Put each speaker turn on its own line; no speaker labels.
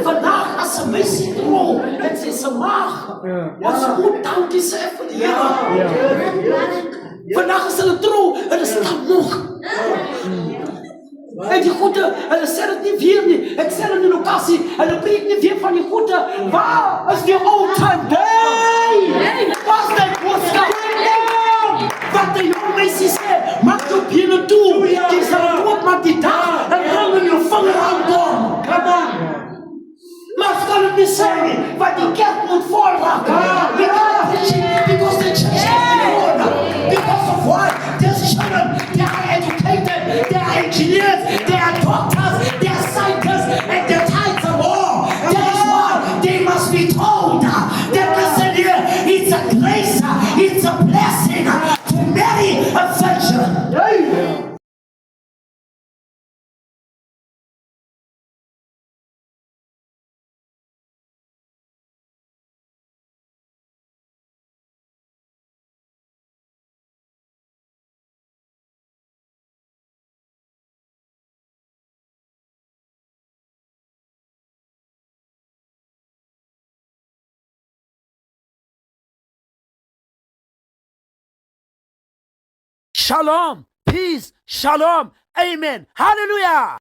Vandaag as ze mij ziet, bro, het is een maag. Want ze moet danken zeggen voor de Heer. Vandaag is ze een trouw en er staat nog. En die goede, en dan zet het niet weer niet. Ik zet hem in locatie en dan preek niet weer van die goede. Waar is die old time day? Waar is die boodschap? Wat de jonge mensen zeggen, maak je binnen toe. Die zijn op met die dag en hangen je vinger aan dom. Maar het kan het niet zijn, want die kerk moet vol raken. Because the church is born. Because of what? There's children, they are educated, they are engineers, they are doctors, they are scientists, and they're tied to war. That is why they must be told that listen here, it's a grace, it's a blessing to marry a virgin. Shalom, peace, shalom, amen, hallelujah.